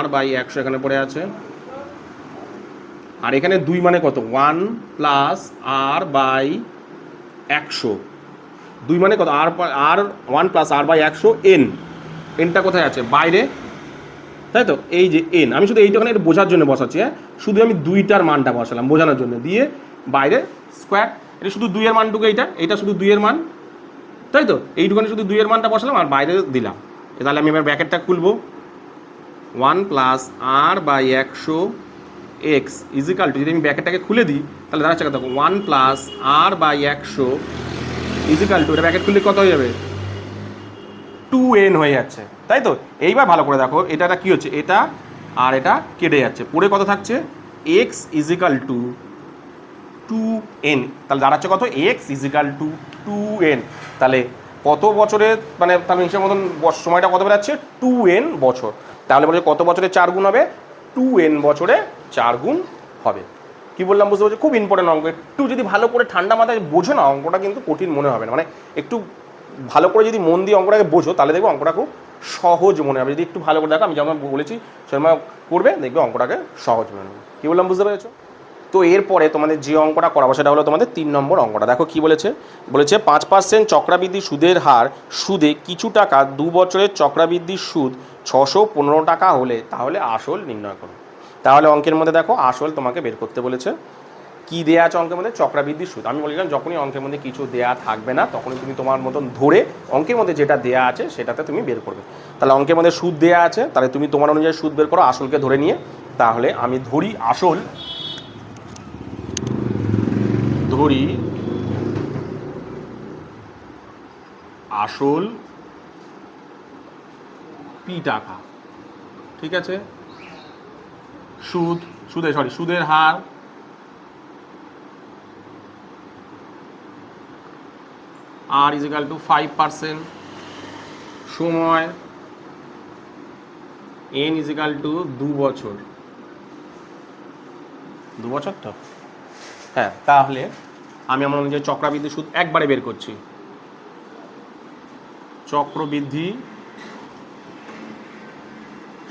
Speaker 1: r/100 এখানে পড়ে আছে, আর এখানে 2 মানে কত, 1 + r/100, 2 মানে কত, r 1 + r/100 n, এনটা কোথায় আছে, বাইরে, তাই তো, এই যে এন, আমি শুধু এইটা একটু বোঝার জন্য বসাচ্ছি, হ্যাঁ, শুধু আমি 2টার মানটা বসালাম বোঝানোর জন্য, দিয়ে বাইরে স্কোয়ার, এটা শুধু 2 এর মানটুকু, এইটা শুধু 2 এর মান, তাই তো, এইটুখানে শুধু 2 এর মানটা বসালাম আর বাইরে দিলাম। তাহলে আমি এবার ব্র্যাকেটটা খুলবো, 1 + r/100 x ইজিক্যাল টু, যদি আমি ব্র্যাকেটটাকে খুলে দিই তাহলে দাঁড়াচ্ছে কত, 1 + r/100 ইজিক্যাল টু, এটা ব্র্যাকেট খুললে কত হয়ে যাবে, 2n হয়ে যাচ্ছে, তাই তো। এইবার ভালো করে দেখো, এটা কি হচ্ছে, এটা আর এটা কেটে যাচ্ছে, পরে কত থাকছে, x ইজিক্যাল টু 2n, তাহলে দাঁড়াচ্ছে কত, x ইজিক্যাল টু 2n, তাহলে কত বছরে, মানে তাহলে হিসেবে মতন সময়টা কত বেরাচ্ছে, 2n বছর। তাহলে বলছে কত বছরে 4 গুণ হবে, 2n বছরে 4 গুণ হবে। কি বললাম বুঝতে পারছি, খুব ইম্পর্টেন্ট অঙ্ক, একটু যদি ভালো করে ঠান্ডা মাথায় বোঝো না, অঙ্কটা কিন্তু কঠিন মনে হবে না, মানে একটু ভালো করে যদি মন দিয়ে অঙ্কটাকে বোঝো তাহলে দেখবে অঙ্কটা খুব সহজ মনে হবে। যদি একটু ভালো করে দেখো, আমি যেমন বলেছি সেরকম করবে, দেখবে অঙ্কটাকে সহজ মনে হবে। কী বললাম বুঝতে পেরেছো? তো এরপরে তোমাদের যে অঙ্কটা করাবো সেটা হলো তোমাদের 3 নম্বর অঙ্কটা। দেখো কি বলেছে, 5% চক্রবৃদ্ধি সুদের হার সুদে কিছু টাকা 2 বছরের চক্রবৃদ্ধির সুদ 615 টাকা হলে তাহলে আসল নির্ণয় করো। তাহলে অঙ্কের মধ্যে দেখো আসল তোমাকে বের করতে বলেছে। কি দেয়া আছে অঙ্কের মধ্যে, চক্রবৃদ্ধি সুদ। আমি বললাম যখনই অঙ্কের মধ্যে কিছু দেয়া থাকবে না তখনই তুমি তোমার মতন ধরে অঙ্কের মধ্যে যেটা দেয়া আছে সেটাতে তুমি বের করবে। তাহলে অঙ্কের মধ্যে সুদ দেয়া আছে, তাহলে তুমি তোমার অনুযায়ী সুদ বের করো আসলকে ধরে নিয়ে। তাহলে আমি ধরি আসল পি টাকা, ঠিক আছে, সুদের হার r = 5%, সময় n = 2 বছর, 2 বছর তো, হ্যাঁ। তাহলে আমি আমার অনুযায়ী চক্রবৃদ্ধি সুদ একবারে বের করছি। চক্রবৃদ্ধি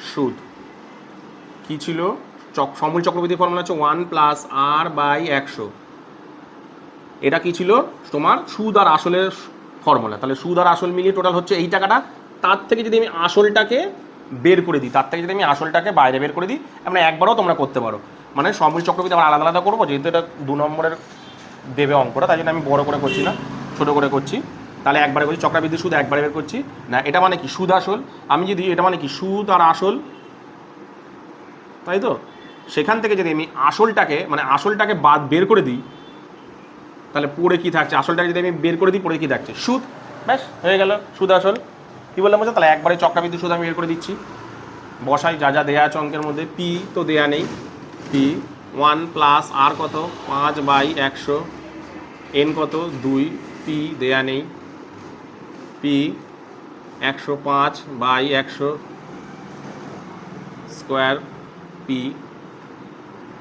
Speaker 1: সুদ কি ছিল, সমূল চক্রবৃদ্ধি ফর্মুলা হচ্ছে 1 + r/100। এটা কি ছিল, তোমার সুদ আর আসলের ফর্মুলা। তাহলে সুদ আর আসল মিলিয়ে টোটাল হচ্ছে এই টাকাটা। তার থেকে যদি আমি আসলটাকে বের করে দিই, বাইরে বের করে দিই, আমরা একবারও তোমরা করতে পারো। মানে সমূল চক্রবৃদ্ধি আমরা আলাদা আলাদা করবো, যেহেতু এটা 2 নম্বরের দেবে অঙ্কটা, তাই জন্য আমি বড় করে করছি না, ছোটো করে করছি। তাহলে একবারে করছি চক্রবৃদ্ধি সুদ, একবারে বের করছি না। এটা মানে কি, সুদ আসল। আমি যদি এটা মানে কি, সুদ আর আসল, তাই তো। সেখান থেকে যদি আমি আসলটাকে বাদ বের করে দিই তাহলে পড়ে কি থাকছে, আসলটাকে যদি আমি বের করে দিই পড়ে কি থাকছে, সুদ। ব্যাস হয়ে গেল সুদ আসল। কি বললাম বলছো, তাহলে একবারে চক্রবৃদ্ধি সুদ আমি বের করে দিচ্ছি। বসাই যা যা দেয়া আছে অঙ্কের মধ্যে। পি তো দেয়া নেই, পি 1 + r কত 5/100, n কত 2, পি দেয়া নেই, পি 105/100 স্কোয়ার,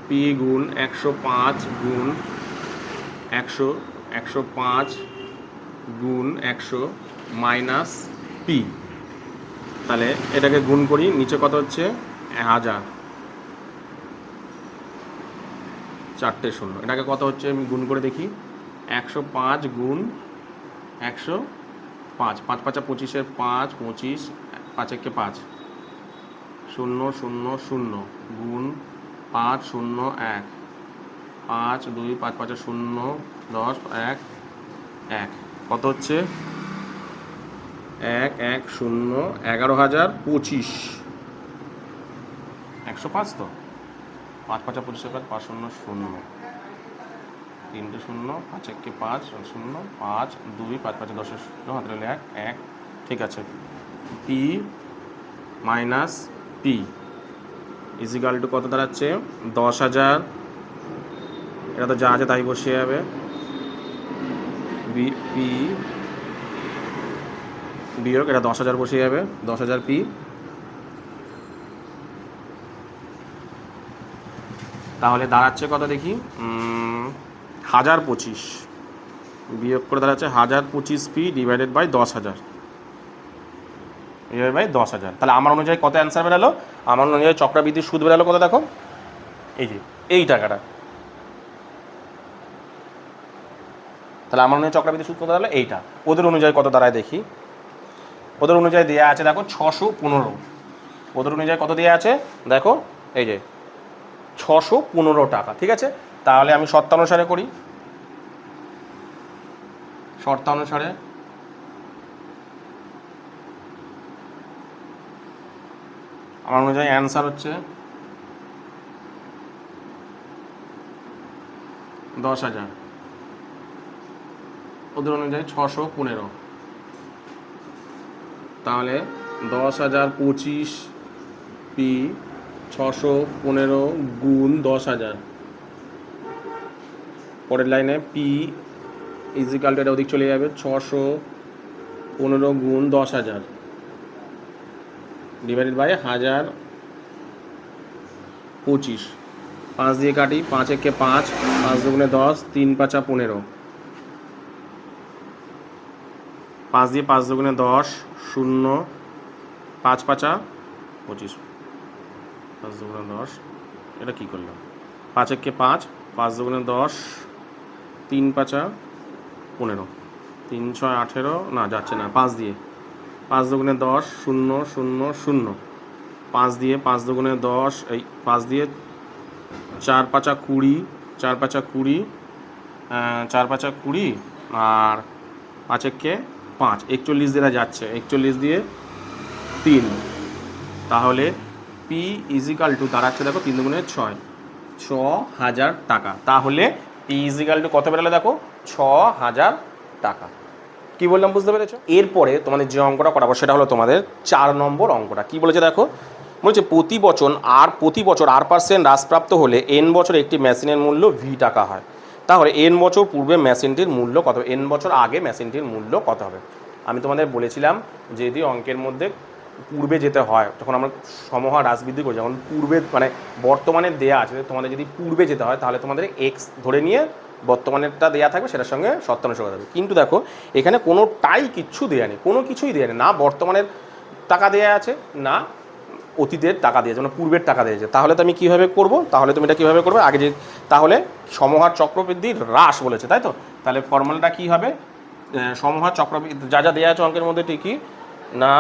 Speaker 1: পি গুণ 105 গুণ 100, 105 গুণ 100 মাইনাস পি। তাহলে এটাকে গুণ করি, নিচে কত হচ্ছে 1000, 4টে শূন্য। এটাকে কত হচ্ছে আমি গুণ করে দেখি, 105 গুণ 105, 5 × 5 = 25, 5 25, 5 × 5 0 0 0 গুণ 5 0 1 5 2 5 5 0 10 1 1 কত হচ্ছে 1 1 0 11,025 105 তো 5 5 25 5 0 0 3 0 5 1 5 0 5 2 5 5 10 0 হাতে 1 1 ঠিক আছে P minus P equal to কত দাঁড়াচ্ছে 10,000 এটা তো যা আছে তাই বসে যাবে পি বিয়োগ এটা 10,000 বসে যাবে 10,000 পি তাহলে দাঁড়াচ্ছে কত দেখি 1025 বিয়োগ করে দাঁড়াচ্ছে 1025 P divided by 10,000 divide by 10,000 তাহলে আমার অনুযায়ী কত অ্যান্সার বেরালো আমার অনুযায়ী চক্রবৃদ্ধির সুদ বেরালো কত দেখো এই যে এই টাকাটা তাহলে আমার অনুযায়ী চক্রবৃদ্ধি সুদ কত দাঁড়ালো এইটা ওদের অনুযায়ী কত দাঁড়ায় দেখি ওদের অনুযায়ী দেওয়া আছে দেখো 615 ওদের অনুযায়ী কত দেওয়া আছে দেখো এই যে 615 টাকা ঠিক আছে তাহলে আমি শর্তানুসারে করি শর্তানুসারে আমার অনুযায়ী অ্যান্সার হচ্ছে 10,000 ওদের অনুযায়ী 615 তাহলে 10,025 পি 615 গুণ 10,000 পরের লাইনে পি ইজিক্যাল টু এটা ওদিক চলে যাবে 615 গুণ 10,000 ডিভাইডেড বাই 1025 5 দিয়ে কাটি 5 একে 5 5 দুগুণে 10 3 5 15 5 দিয়ে 5 দুগুণে 10 0 5 5 25 5 দুগুণে 10 এটা কী করলাম 5 একে 5 5 দুগুণে 10 3 5 15 3 6 18 না যাচ্ছে না 5 দিয়ে 5 দুগুণে 10 0 0 0 5 দিয়ে 5 দুগুণে 10 এই 5 দিয়ে 4 5 20 4 5 20 4 5 20 আর 5 একে 5 41 দিয়ে যাচ্ছে 41 দিয়ে 3 তাহলে পি ইজিক্যাল টু দাঁড়াচ্ছে দেখো 3 দুগুণে 6 6,000 টাকা তাহলে পি ইজিক্যাল টু কত বেরোলে দেখো 6,000 টাকা কি বললাম বুঝতে পেরেছো এরপরে তোমাদের যে অঙ্কটা করাবো সেটা হলো তোমাদের 4 নম্বর অঙ্কটা কি বলেছে দেখো বলছে প্রতি বছর R% হ্রাসপ্রাপ্ত হলে n বছর একটি মেশিনের মূল্য v টাকা হয় তাহলে n বছর পূর্বে মেশিনটির মূল্য কত হবে n বছর আগে মেশিনটির মূল্য কত হবে আমি তোমাদের বলেছিলাম যে যদি অঙ্কের মধ্যে পূর্বে যেতে হয় যখন আমরা সমহার হ্রাস বৃদ্ধি করি যখন পূর্বে মানে বর্তমানে দেয়া আছে তোমাদের যদি পূর্বে যেতে হয় তাহলে তোমাদের x ধরে নিয়ে বর্তমানেরটা দেওয়া থাকবে সেটার সঙ্গে শর্তানুসারে করা যাবে কিন্তু দেখো এখানে কোনোটাই কিচ্ছু দেওয়া নেই কোনো কিছুই দেওয়া নেই না বর্তমানের টাকা দেওয়া আছে না অতীতের টাকা দিয়েছে মানে পূর্বের টাকা দিয়েছে তাহলে তো আমি কীভাবে করবো তাহলে তুমি এটা কীভাবে করবে আগে যে তাহলে সমহার চক্রবৃদ্ধির হ্রাস বলেছে তাই তো তাহলে ফর্মুলাটা কী হবে সমহার চক্রবৃদ্ধি যা যা দেওয়া আছে অঙ্কের মধ্যে ঠিকই না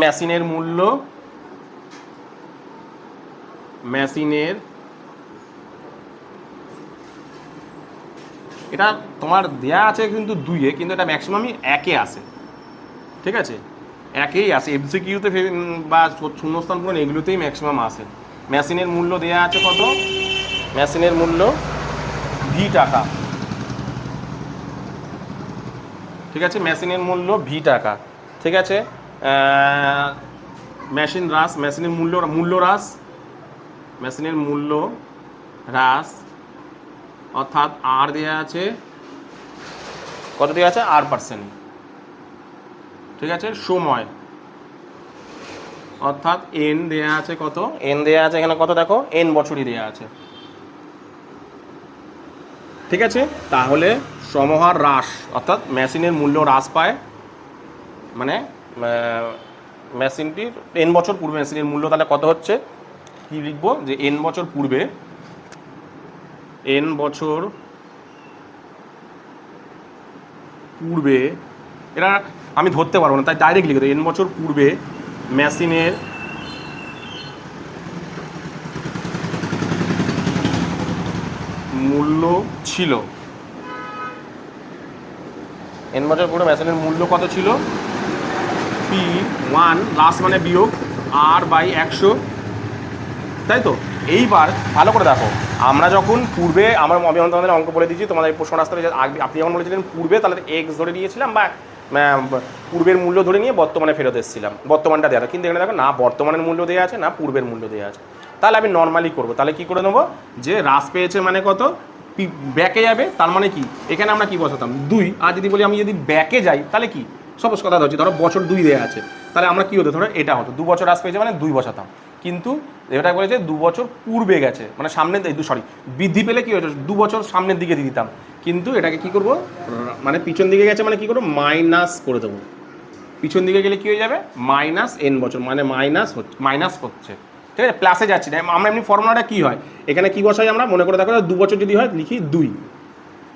Speaker 1: মেশিনের এটা তোমার দেয়া আছে কিন্তু 2-এ কিন্তু এটা ম্যাক্সিমামই 1-এ আসে ঠিক আছে 1-এই আসে এমসিকিউতে বা শূন্যস্থান পূরণ এগুলোতেই ম্যাক্সিমাম আসে মেশিনের মূল্য দেয়া আছে কত মেশিনের মূল্য v টাকা ঠিক আছে মেশিনের মূল্য v টাকা ঠিক আছে মেশিনের মূল্য হ্রাস অর্থাৎ আর দেওয়া আছে কত দেওয়া আছে R% ঠিক আছে সময় অর্থাৎ n দেওয়া আছে কত n দেওয়া আছে এখানে কত দেখো n বছরই দেওয়া আছে ঠিক আছে তাহলে সমহার হ্রাস অর্থাৎ মেশিনের মূল্য হ্রাস পায় মানে মেশিনটির n বছর পূর্বে মেশিনের মূল্য তাহলে কত হচ্ছে কি লিখবো যে n বছর পূর্বে এটা আমি ধরতে পারবো না তাই ডাইরেক্ট লিখে দেবো n বছর পূর্বে মেশিনের মূল্য ছিল, n বছর পূর্বে মেশিনের মূল্য কত ছিল, P1 লাস্ট মানে বিয়োগ R/100, তাই তো। এইবার ভালো করে দেখো, আমরা যখন পূর্বে আমি তোমাদের অঙ্ক বলে দিচ্ছি, তোমাদের প্রশ্ন রাস্তায় আপনি যখন বলেছিলেন পূর্বে, তাহলে এক্স ধরে নিয়েছিলাম বা পূর্বের মূল্য ধরে নিয়ে বর্তমানে ফেরত এসেছিলাম, বর্তমানটা দেওয়া। কিন্তু এখানে দেখো না বর্তমানের মূল্য দেওয়া আছে না পূর্বের মূল্য দেওয়া আছে। তাহলে আমি নর্মালি করবো, তাহলে কি করে নেবো, যে হ্রাস পেয়েছে মানে কত, ব্যাকে যাবে, তার মানে কি এখানে আমরা কি বসাতাম 2। আর যদি বলি আমি যদি ব্যাকে যাই তাহলে কি, সপোজ কথা হচ্ছে ধরো বছর 2 দেওয়া আছে, তাহলে আমরা কি হতো, ধরো এটা হতো 2 বছর হ্রাস পেয়েছে মানে 2 বসাতাম। কিন্তু এটা বলেছে 2 বছর পূর্বে গেছে, মানে সামনের বৃদ্ধি পেলে কি হয়েছে 2 বছর সামনের দিকে দিয়ে দিতাম। কিন্তু এটাকে কি করব, মানে পিছন দিকে গেছে মানে কি করবো, মাইনাস করে দেবো। পিছন দিকে গেলে কি হয়ে যাবে, -n বছর, মানে মাইনাস হচ্ছে, ঠিক আছে, প্লাসে যাচ্ছি না। আমরা এমনি ফর্মুলাটা কি হয়, এখানে কি বসাই আমরা, মনে করে দেখো 2 বছর যদি হয় লিখি 2,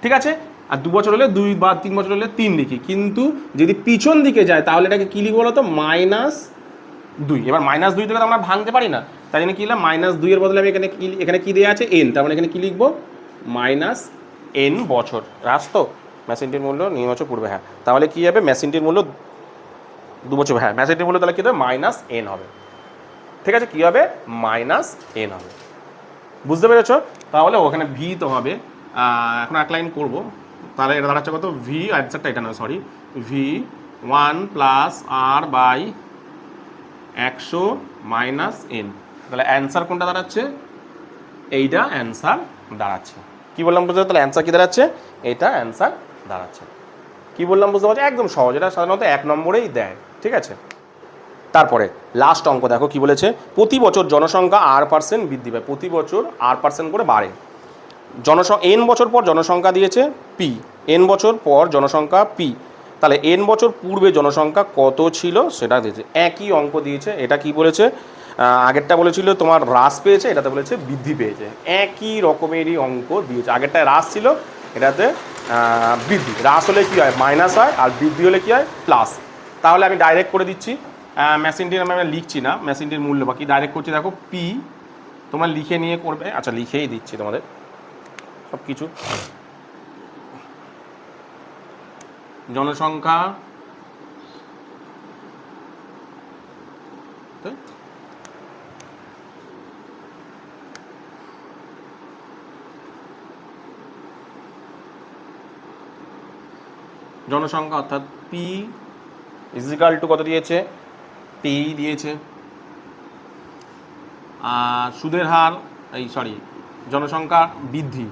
Speaker 1: ঠিক আছে, আর 2 বছর হলে 2 বা 3 বছর হলে 3 লিখি। কিন্তু যদি পিছন দিকে যায় তাহলে এটাকে কি লিখবো বলো তো, -2। এবার -2 থেকে আমরা ভাঙতে পারি না, তাই জন্য কি লিখলাম, -2 এর বদলে আমি এখানে কি দেওয়া আছে n, তার মানে এখানে কি লিখবো, -n বছর হ্রাস। তো মেশিনটির মূল্য নিম্ন বছর পূর্বে, হ্যাঁ, তাহলে কি হবে, মেশিনটির মূল্য 2 বছর, হ্যাঁ মেশিনটির মূল্য তাহলে কী হবে, -n হবে, ঠিক আছে, কী হবে, -n হবে। বুঝতে পেরেছো? তাহলে ওখানে ভি তো হবে, এখন এক লাইন করবো, তাহলে এটা দাঁড়াচ্ছে কত, ভি, অ্যান্সারটা এটা নয় সরি, V1 + R/100 - n। তাহলে অ্যান্সার কোনটা দাঁড়াচ্ছে, এইটা অ্যান্সার দাঁড়াচ্ছে। কি বললাম বুঝতে, তাহলে অ্যান্সার কি দাঁড়াচ্ছে, এইটা অ্যান্সার দাঁড়াচ্ছে। কি বললাম বুঝতে পারছি, একদম সহজ, এটা সাধারণত 1 নম্বরেই দেয়, ঠিক আছে। তারপরে লাস্ট অঙ্ক দেখো কি বলেছে, প্রতি বছর জনসংখ্যা R% বৃদ্ধি পায়, প্রতি বছর R% করে বাড়ে। n বছর পর জনসংখ্যা দিয়েছে P, n বছর পর জনসংখ্যা P, তাহলে n বছর পূর্বে জনসংখ্যা কত ছিল সেটা দিয়েছে। একই অঙ্ক দিয়েছে, এটা কি বলেছে, আগেরটা বলেছিল তোমার হ্রাস পেয়েছে, এটাতে বলেছে বৃদ্ধি পেয়েছে। একই রকমেরই অঙ্ক দিয়েছে, আগেরটায় হ্রাস ছিল, এটাতে বৃদ্ধি। হ্রাস হলে কী হয়, মাইনাস হয়, আর বৃদ্ধি হলে কী হয়, প্লাস। তাহলে আমি ডাইরেক্ট করে দিচ্ছি, মেশিনটির আমি লিখছি না, মেশিনটির মূল্য বাকি ডাইরেক্ট করছি। দেখো P তোমার লিখে নিয়ে করবে, আচ্ছা লিখেই দিচ্ছি তোমাদের সব কিছু। জনসংখ্যা জনসংখ্যা অর্থাৎ P = কত দিয়েছে, P দিয়েছে, সুদের হার, জনসংখ্যা বৃদ্ধি,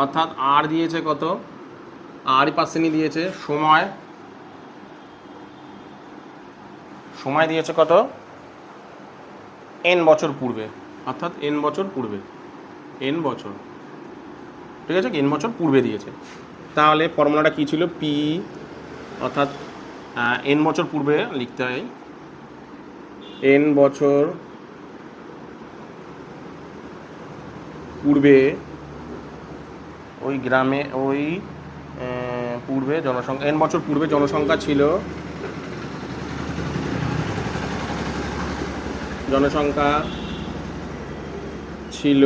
Speaker 1: অর্থাৎ R দিয়েছে কত, R% দিয়েছে, সময় দিয়েছে কত, n বছর পূর্বে, অর্থাৎ n বছর পূর্বে, n বছর, ঠিক আছে, n বছর পূর্বে দিয়েছে। তাহলে ফর্মুলাটা কী ছিল, P অর্থাৎ n বছর পূর্বে লিখতে হয়, n বছর পূর্বে ওই গ্রামে পূর্বে জনসংখ্যা, n বছর পূর্বে জনসংখ্যা ছিল,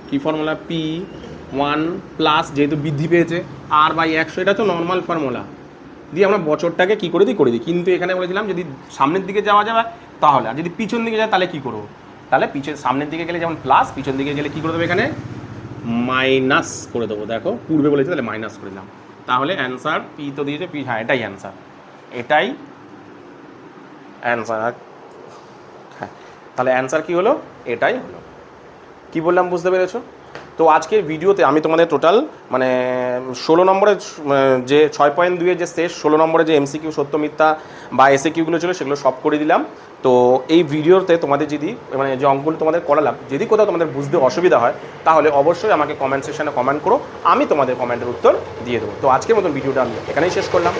Speaker 1: কি ফর্মুলা, P1 প্লাস, যেহেতু বৃদ্ধি পেয়েছে, R/100, এটা তো নর্মাল ফর্মুলা দিয়ে আমরা বছরটাকে কি করে দিই। কিন্তু এখানে বলেছিলাম যদি সামনের দিকে যাওয়া যাবে তাহলে, আর যদি পিছন দিকে যায় তাহলে কি করবো, তাহলে সামনের দিকে গেলে যেমন প্লাস, পিছন দিকে গেলে কি করে দেবো, এখানে মাইনাস করে দেবো। দেখো পূর্বে বলেছে, তাহলে মাইনাস করে দিলাম। তাহলে অ্যান্সার P তো দিয়েছে, P, হ্যাঁ এটাই অ্যান্সার, হ্যাঁ, তাহলে অ্যান্সার কি হলো, এটাই হলো। কি বললাম বুঝতে পেরেছো? তো আজকের ভিডিওতে আমি তোমাদের টোটাল মানে 16 নম্বরের যে 6.2 যে শেষ 16 নম্বরে যে MCQ সত্য মিথ্যা বা SAQগুলো ছিল সেগুলো সব করে দিলাম। তো এই ভিডিওতে তোমাদের যদি মানে যে অঙ্কগুলো তোমাদের করালাম, যদি কোথাও তোমাদের বুঝতে অসুবিধা হয় তাহলে অবশ্যই আমাকে কমেন্ট সেকশনে কমেন্ট করো, আমি তোমাদের কমেন্টের উত্তর দিয়ে দেবো। তো আজকের মতন ভিডিওটা আমি এখানেই শেষ করলাম।